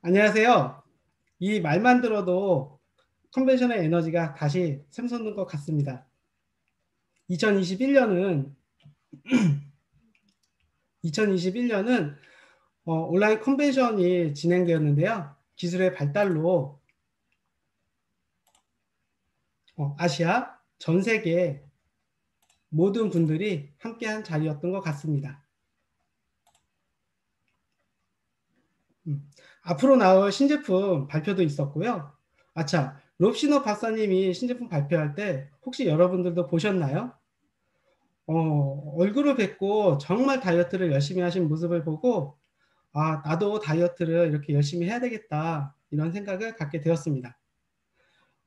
안녕하세요. 이 말만 들어도 컨벤션의 에너지가 다시 샘솟는 것 같습니다. 2021년은 2021년은 온라인 컨벤션이 진행되었는데요. 기술의 발달로 아시아 전 세계 모든 분들이 함께한 자리였던 것 같습니다. 앞으로 나올 신제품 발표도 있었고요. 아차, 롭시노 박사님이 신제품 발표할 때 혹시 여러분들도 보셨나요? 얼굴을 뵙고 정말 다이어트를 열심히 하신 모습을 보고 아, 나도 다이어트를 이렇게 열심히 해야 되겠다 이런 생각을 갖게 되었습니다.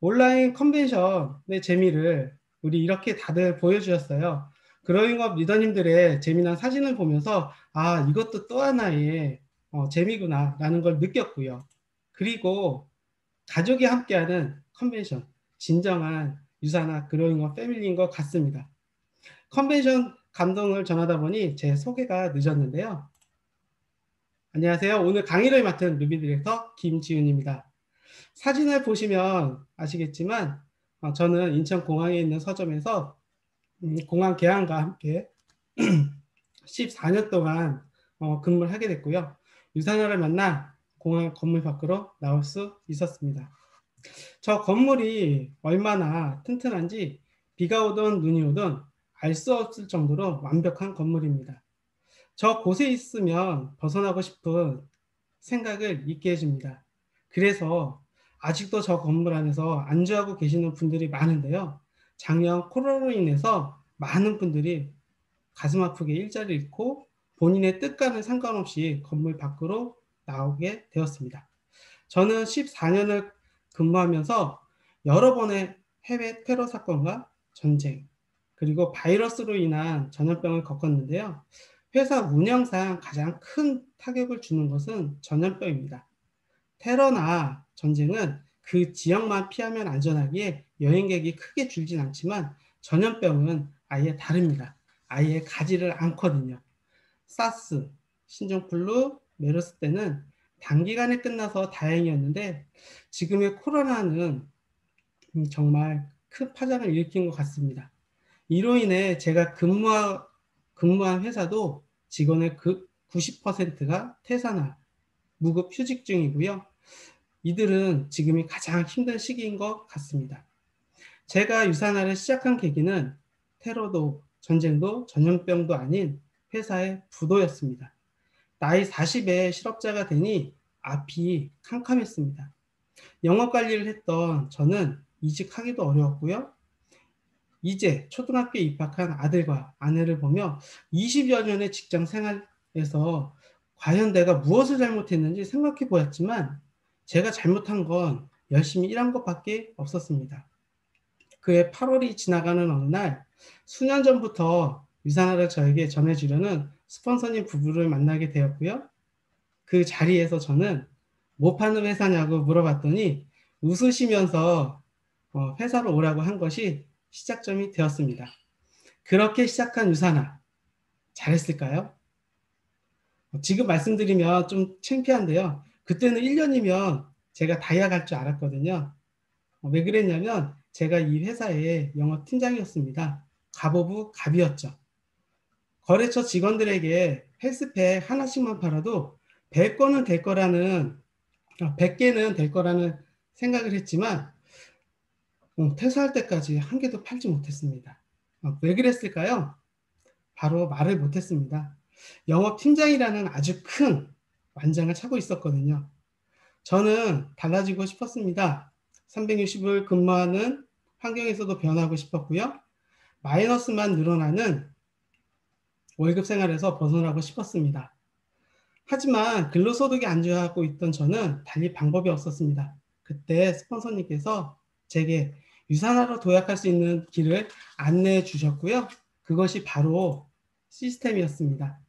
온라인 컨벤션의 재미를 우리 이렇게 다들 보여주셨어요. 그로잉업 리더님들의 재미난 사진을 보면서 아, 이것도 또 하나의 재미구나 라는 걸 느꼈고요. 그리고 가족이 함께하는 컨벤션, 진정한 유사나 그로잉업 패밀리인 것 같습니다. 컨벤션 감동을 전하다 보니 제 소개가 늦었는데요. 안녕하세요. 오늘 강의를 맡은 루비 디렉터 김지훈입니다. 사진을 보시면 아시겠지만 저는 인천공항에 있는 서점에서 공항 계양과 함께 14년 동안 근무를 하게 됐고요. 유산화를 만나 공항 건물 밖으로 나올 수 있었습니다. 저 건물이 얼마나 튼튼한지 비가 오든 눈이 오든 알 수 없을 정도로 완벽한 건물입니다. 저 곳에 있으면 벗어나고 싶은 생각을 잊게 해줍니다. 그래서 아직도 저 건물 안에서 안주하고 계시는 분들이 많은데요. 작년 코로나로 인해서 많은 분들이 가슴 아프게 일자리를 잃고 본인의 뜻과는 상관없이 건물 밖으로 나오게 되었습니다. 저는 14년을 근무하면서 여러 번의 해외 테러 사건과 전쟁, 그리고 바이러스로 인한 전염병을 겪었는데요. 회사 운영상 가장 큰 타격을 주는 것은 전염병입니다. 테러나 전쟁은 그 지역만 피하면 안전하기에 여행객이 크게 줄진 않지만 전염병은 아예 다릅니다. 아예 가지를 않거든요. 사스, 신종플루, 메르스 때는 단기간에 끝나서 다행이었는데 지금의 코로나는 정말 큰 파장을 일으킨 것 같습니다. 이로 인해 제가 근무한 회사도 직원의 그 90%가 퇴사나 무급 휴직 중이고요. 이들은 지금이 가장 힘든 시기인 것 같습니다. 제가 유산화를 시작한 계기는 테러도 전쟁도 전염병도 아닌 회사의 부도였습니다. 나이 40에 실업자가 되니 앞이 캄캄했습니다. 영업 관리를 했던 저는 이직하기도 어려웠고요. 이제 초등학교에 입학한 아들과 아내를 보며 20여 년의 직장 생활에서 과연 내가 무엇을 잘못했는지 생각해 보았지만 제가 잘못한 건 열심히 일한 것밖에 없었습니다. 그해 8월이 지나가는 어느 날 수년 전부터 유산화를 저에게 전해주려는 스폰서님 부부를 만나게 되었고요. 그 자리에서 저는 뭐 파는 회사냐고 물어봤더니 웃으시면서 회사로 오라고 한 것이 시작점이 되었습니다. 그렇게 시작한 유산화 잘했을까요? 지금 말씀드리면 좀 창피한데요. 그때는 1년이면 제가 다이아 갈 줄 알았거든요. 왜 그랬냐면 제가 이 회사의 영업팀장이었습니다. 갑오브 갑이었죠. 거래처 직원들에게 헬스팩 하나씩만 팔아도 100건은 될 거라는 100개는 될 거라는 생각을 했지만 퇴사할 때까지 한 개도 팔지 못했습니다. 왜 그랬을까요? 바로 말을 못했습니다. 영업팀장이라는 아주 큰 완장을 차고 있었거든요. 저는 달라지고 싶었습니다. 360을 근무하는 환경에서도 변하고 싶었고요. 마이너스만 늘어나는 월급 생활에서 벗어나고 싶었습니다. 하지만 근로소득이 안 좋아하고 있던 저는 달리 방법이 없었습니다. 그때 스폰서님께서 제게 유산화로 도약할 수 있는 길을 안내해 주셨고요. 그것이 바로 시스템이었습니다.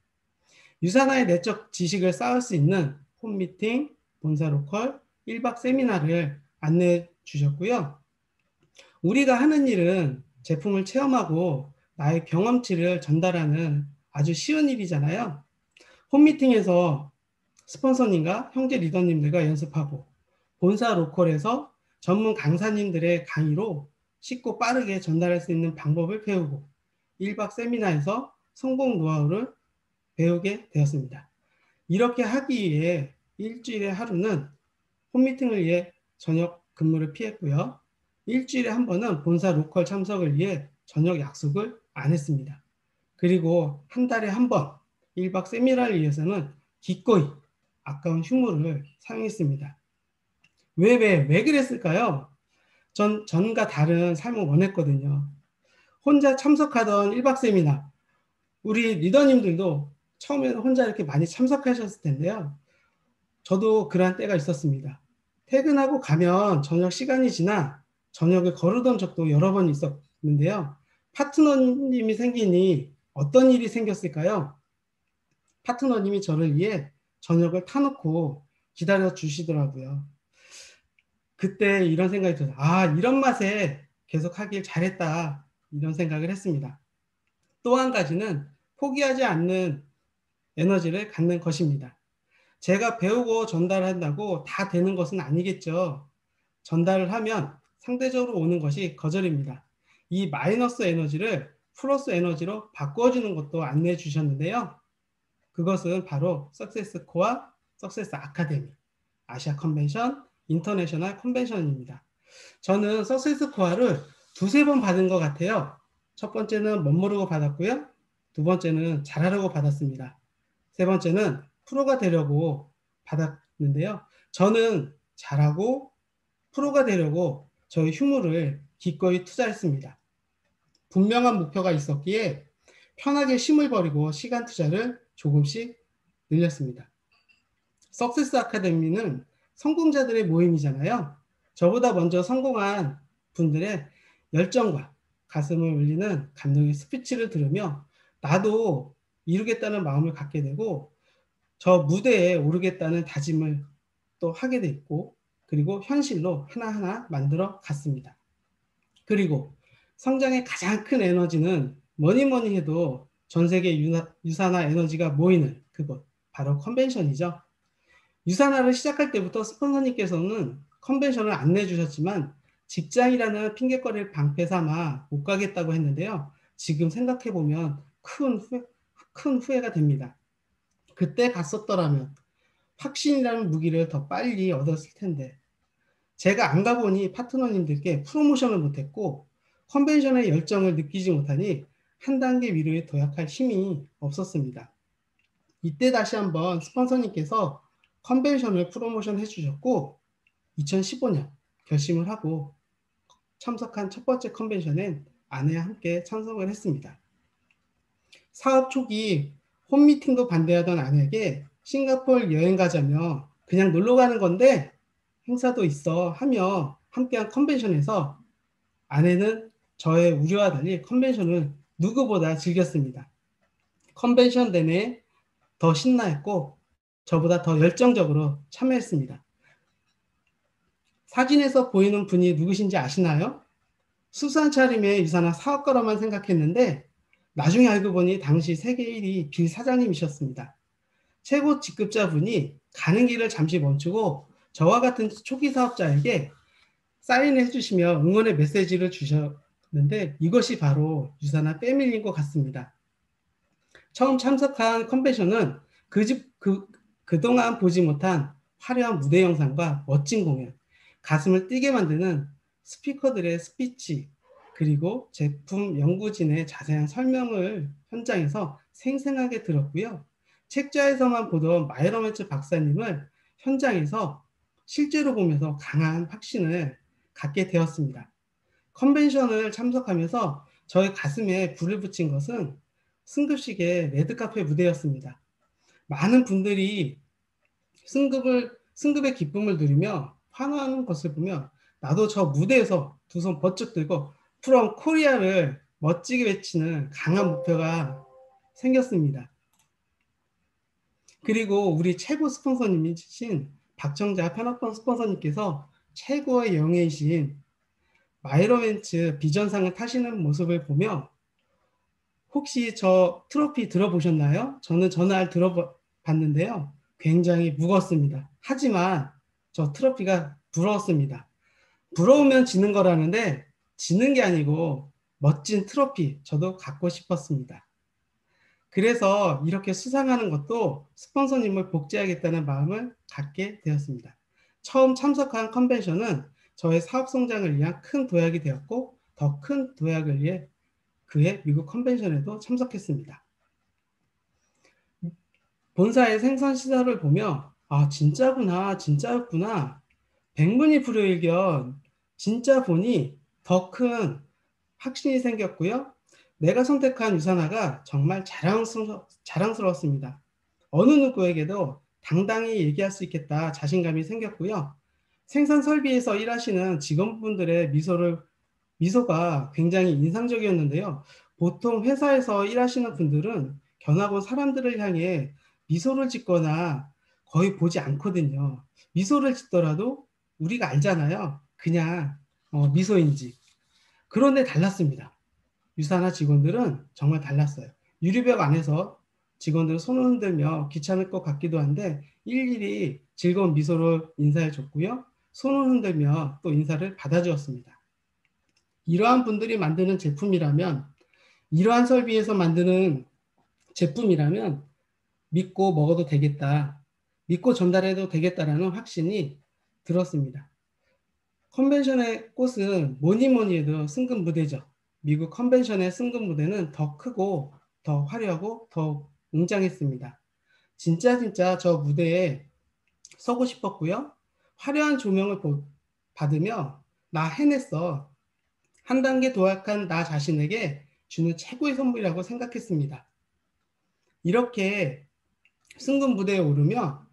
유산화의 내적 지식을 쌓을 수 있는 홈미팅, 본사 로컬, 1박 세미나를 안내해 주셨고요. 우리가 하는 일은 제품을 체험하고 나의 경험치를 전달하는 아주 쉬운 일이잖아요. 홈미팅에서 스폰서님과 형제 리더님들과 연습하고 본사 로컬에서 전문 강사님들의 강의로 쉽고 빠르게 전달할 수 있는 방법을 배우고 1박 세미나에서 성공 노하우를 배우게 되었습니다. 이렇게 하기 위해 일주일에 하루는 홈미팅을 위해 저녁 근무를 피했고요. 일주일에 한 번은 본사 로컬 참석을 위해 저녁 약속을 안 했습니다. 그리고 한 달에 한 번 1박 세미나를 위해서는 기꺼이 아까운 휴무를 사용했습니다. 왜 그랬을까요? 전과 다른 삶을 원했거든요. 혼자 참석하던 1박 세미나, 우리 리더님들도 처음에는 혼자 이렇게 많이 참석하셨을 텐데요. 저도 그러한 때가 있었습니다. 퇴근하고 가면 저녁 시간이 지나 저녁을 거르던 적도 여러 번 있었는데요. 파트너님이 생기니 어떤 일이 생겼을까요? 파트너님이 저를 위해 저녁을 타놓고 기다려 주시더라고요. 그때 이런 생각이 들어요. 아, 이런 맛에 계속 하길 잘했다. 이런 생각을 했습니다. 또 한 가지는 포기하지 않는 에너지를 갖는 것입니다. 제가 배우고 전달한다고 다 되는 것은 아니겠죠. 전달을 하면 상대적으로 오는 것이 거절입니다. 이 마이너스 에너지를 플러스 에너지로 바꿔주는 것도 안내해 주셨는데요. 그것은 바로 석세스 코어, 석세스 아카데미, 아시아 컨벤션, 인터내셔널 컨벤션입니다. 저는 석세스 코어를 두세 번 받은 것 같아요. 첫 번째는 멋모르고 받았고요. 두 번째는 잘하려고 받았습니다. 세 번째는 프로가 되려고 받았는데요. 저는 잘하고 프로가 되려고 저의 휴무를 기꺼이 투자했습니다. 분명한 목표가 있었기에 편하게 쉼을 버리고 시간 투자를 조금씩 늘렸습니다. 석세스 아카데미는 성공자들의 모임이잖아요. 저보다 먼저 성공한 분들의 열정과 가슴을 울리는 감동의 스피치를 들으며 나도 이루겠다는 마음을 갖게 되고 저 무대에 오르겠다는 다짐을 또 하게 됐고 그리고 현실로 하나하나 만들어 갔습니다. 그리고 성장의 가장 큰 에너지는 뭐니 해도 전 세계 유산화 에너지가 모이는 그곳, 바로 컨벤션이죠. 유산화를 시작할 때부터 스폰서님께서는 컨벤션을 안내해 주셨지만 직장이라는 핑계거리를 방패 삼아 못 가겠다고 했는데요. 지금 생각해 보면 큰 후회가 됩니다. 그때 갔었더라면 확신이라는 무기를 더 빨리 얻었을 텐데 제가 안 가보니 파트너님들께 프로모션을 못했고 컨벤션의 열정을 느끼지 못하니 한 단계 위로에 도약할 힘이 없었습니다. 이때 다시 한번 스폰서님께서 컨벤션을 프로모션 해주셨고 2015년 결심을 하고 참석한 첫 번째 컨벤션엔 아내와 함께 참석을 했습니다. 사업 초기 홈미팅도 반대하던 아내에게 싱가포르 여행 가자며 그냥 놀러 가는 건데 행사도 있어 하며 함께한 컨벤션에서 아내는 저의 우려와 달리 컨벤션을 누구보다 즐겼습니다. 컨벤션 내내 더 신나했고 저보다 더 열정적으로 참여했습니다. 사진에서 보이는 분이 누구신지 아시나요? 수수한 차림의 유산화 사업가로만 생각했는데 나중에 알고 보니 당시 세계 1위 빌 사장님이셨습니다. 최고 직급자분이 가는 길을 잠시 멈추고 저와 같은 초기 사업자에게 사인해 주시며 응원의 메시지를 주셨는데 이것이 바로 유산화 패밀리인 것 같습니다. 처음 참석한 컨벤션은 그동안 보지 못한 화려한 무대 영상과 멋진 공연, 가슴을 뛰게 만드는 스피커들의 스피치, 그리고 제품 연구진의 자세한 설명을 현장에서 생생하게 들었고요. 책자에서만 보던 마이러메츠 박사님을 현장에서 실제로 보면서 강한 확신을 갖게 되었습니다. 컨벤션을 참석하면서 저의 가슴에 불을 붙인 것은 승급식의 레드카페 무대였습니다. 많은 분들이 승급의 기쁨을 누리며 환호하는 것을 보며 나도 저 무대에서 두 손 번쩍 들고 프롬 코리아를 멋지게 외치는 강한 목표가 생겼습니다. 그리고 우리 최고 스폰서님이신 박정자 편합번 스폰서님께서 최고의 영예이신 마이러멘츠 비전상을 타시는 모습을 보며 혹시 저 트로피 들어보셨나요? 저는 전날 들어봤는데요. 굉장히 무겁습니다. 하지만 저 트로피가 부러웠습니다. 부러우면 지는 거라는데 지는 게 아니고 멋진 트로피 저도 갖고 싶었습니다. 그래서 이렇게 수상하는 것도 스폰서님을 복제하겠다는 마음을 갖게 되었습니다. 처음 참석한 컨벤션은 저의 사업 성장을 위한 큰 도약이 되었고 더 큰 도약을 위해 그의 미국 컨벤션에도 참석했습니다. 본사의 생선 시설을 보며 아 진짜구나 진짜였구나 백문이 불여일견 진짜 보니 더 큰 확신이 생겼고요. 내가 선택한 유산화가 정말 자랑스러웠습니다. 어느 누구에게도 당당히 얘기할 수 있겠다 자신감이 생겼고요. 생산 설비에서 일하시는 직원분들의 미소가 굉장히 인상적이었는데요. 보통 회사에서 일하시는 분들은 견학원 사람들을 향해 미소를 짓거나 거의 보지 않거든요. 미소를 짓더라도 우리가 알잖아요. 그냥 미소인지. 그런데 달랐습니다. 유사나 직원들은 정말 달랐어요. 유리벽 안에서 직원들 손을 흔들며 귀찮을 것 같기도 한데 일일이 즐거운 미소로 인사해 줬고요. 손을 흔들며 또 인사를 받아주었습니다. 이러한 분들이 만드는 제품이라면 이러한 설비에서 만드는 제품이라면 믿고 먹어도 되겠다. 믿고 전달해도 되겠다라는 확신이 들었습니다. 컨벤션의 꽃은 뭐니 뭐니 해도 승급 무대죠. 미국 컨벤션의 승급 무대는 더 크고 더 화려하고 더 웅장했습니다. 진짜 저 무대에 서고 싶었고요. 화려한 조명을 받으며 나 해냈어. 한 단계 도약한 나 자신에게 주는 최고의 선물이라고 생각했습니다. 이렇게 승급 무대에 오르며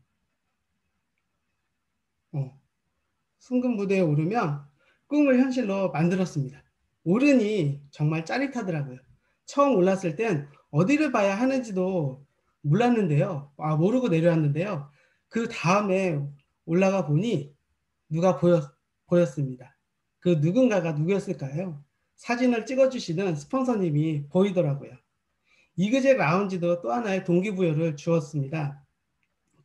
승급 무대에 오르며 꿈을 현실로 만들었습니다. 오르니 정말 짜릿하더라고요. 처음 올랐을 땐 어디를 봐야 하는지도 몰랐는데요. 모르고 내려왔는데요. 그 다음에 올라가 보니 누가 보였습니다. 그 누군가가 누구였을까요? 사진을 찍어주시는 스폰서님이 보이더라고요. 이그젝 라운지도 또 하나의 동기부여를 주었습니다.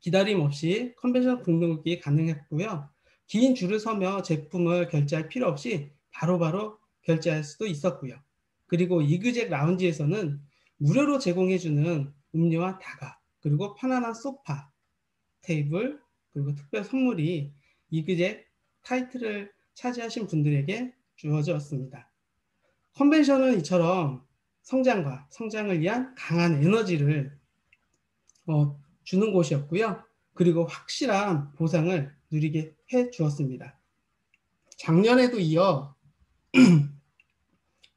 기다림 없이 컨벤션 등록이 가능했고요. 긴 줄을 서며 제품을 결제할 필요 없이 바로바로 결제할 수도 있었고요. 그리고 이그젝 라운지에서는 무료로 제공해주는 음료와 다과, 그리고 편안한 소파, 테이블, 그리고 특별 선물이 이그젝 타이틀을 차지하신 분들에게 주어졌습니다. 컨벤션은 이처럼 성장과 성장을 위한 강한 에너지를 주는 곳이었고요. 그리고 확실한 보상을 누리게 해 주었습니다. 작년에도 이어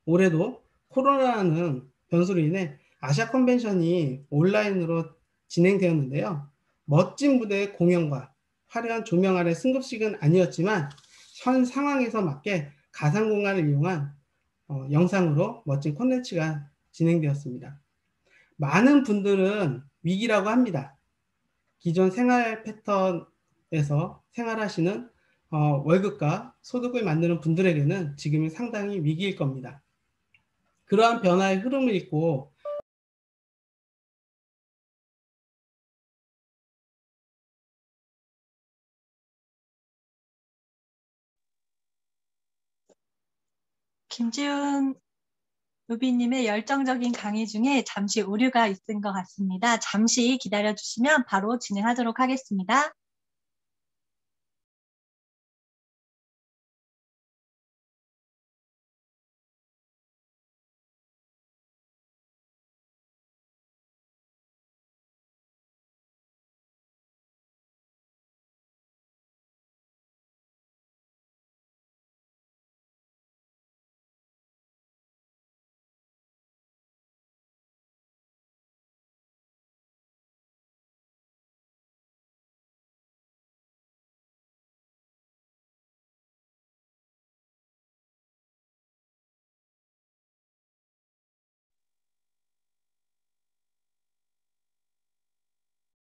올해도 코로나라는 변수로 인해 아시아 컨벤션이 온라인으로 진행되었는데요. 멋진 무대의 공연과 화려한 조명 아래 승급식은 아니었지만 현 상황에서 맞게 가상 공간을 이용한 영상으로 멋진 콘텐츠가 진행되었습니다. 많은 분들은 위기라고 합니다. 기존 생활 패턴에서 생활하시는 월급과 소득을 만드는 분들에게는 지금이 상당히 위기일 겁니다. 그러한 변화의 흐름을 잇고 김지훈 노비님의 열정적인 강의 중에 잠시 오류가 있은 것 같습니다. 잠시 기다려주시면 바로 진행하도록 하겠습니다.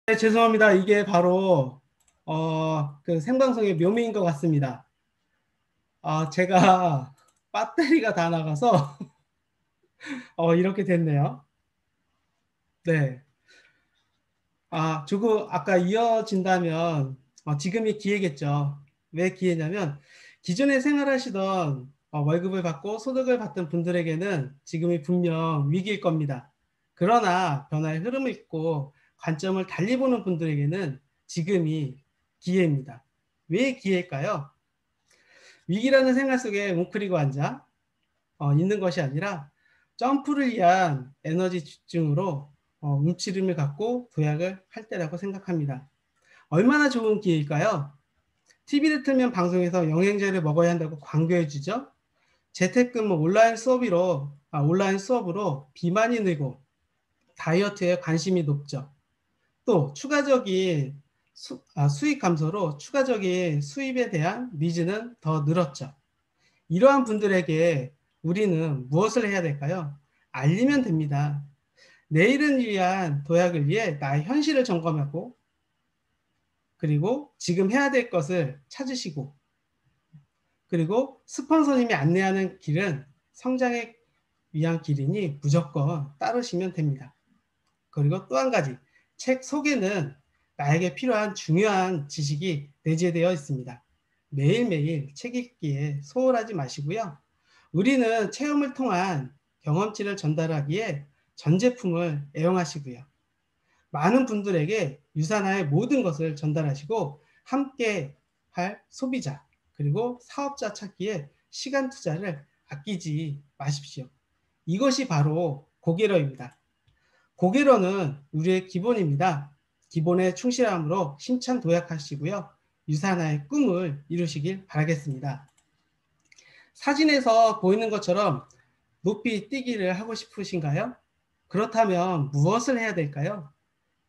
네, 죄송합니다. 이게 바로 그 생방송의 묘미인 것 같습니다. 제가 배터리가 다 나가서 이렇게 됐네요. 네. 조금 아까 이어진다면 지금이 기회겠죠. 왜 기회냐면 기존에 생활하시던 월급을 받고 소득을 받던 분들에게는 지금이 분명 위기일 겁니다. 그러나 변화의 흐름을 읽고 관점을 달리 보는 분들에게는 지금이 기회입니다. 왜 기회일까요? 위기라는 생활 속에 웅크리고 앉아 있는 것이 아니라 점프를 위한 에너지 집중으로 움츠림을 갖고 도약을 할 때라고 생각합니다. 얼마나 좋은 기회일까요? TV를 틀면 방송에서 영양제를 먹어야 한다고 광고해 주죠. 재택근무 온라인 수업으로 비만이 늘고 다이어트에 관심이 높죠. 또 추가적인 수익 감소로 추가적인 수입에 대한 니즈는 더 늘었죠. 이러한 분들에게 우리는 무엇을 해야 될까요? 알리면 됩니다. 내일을 위한 도약을 위해 나의 현실을 점검하고 그리고 지금 해야 될 것을 찾으시고 그리고 스폰서님이 안내하는 길은 성장에 위한 길이니 무조건 따르시면 됩니다. 그리고 또 한 가지, 책 속에는 나에게 필요한 중요한 지식이 내재되어 있습니다. 매일매일 책 읽기에 소홀하지 마시고요. 우리는 체험을 통한 경험치를 전달하기에 전 제품을 애용하시고요. 많은 분들에게 유산화의 모든 것을 전달하시고 함께 할 소비자 그리고 사업자 찾기에 시간 투자를 아끼지 마십시오. 이것이 바로 고개러입니다. 고개러는 우리의 기본입니다. 기본에 충실함으로 심찬 도약하시고요. 유산화의 꿈을 이루시길 바라겠습니다. 사진에서 보이는 것처럼 높이 뛰기를 하고 싶으신가요? 그렇다면 무엇을 해야 될까요?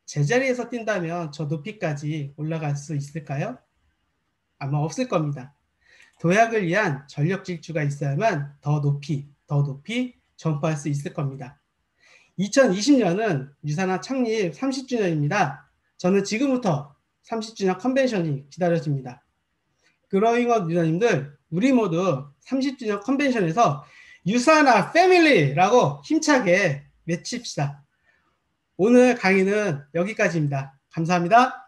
제자리에서 뛴다면 저 높이까지 올라갈 수 있을까요? 아마 없을 겁니다. 도약을 위한 전력 질주가 있어야만 더 높이 점프할 수 있을 겁니다. 2020년은 유산화 창립 30주년입니다. 저는 지금부터 30주년 컨벤션이 기다려집니다. 그로잉업 유저님들, 우리 모두 30주년 컨벤션에서 유산화 패밀리라고 힘차게 외칩시다. 오늘 강의는 여기까지입니다. 감사합니다.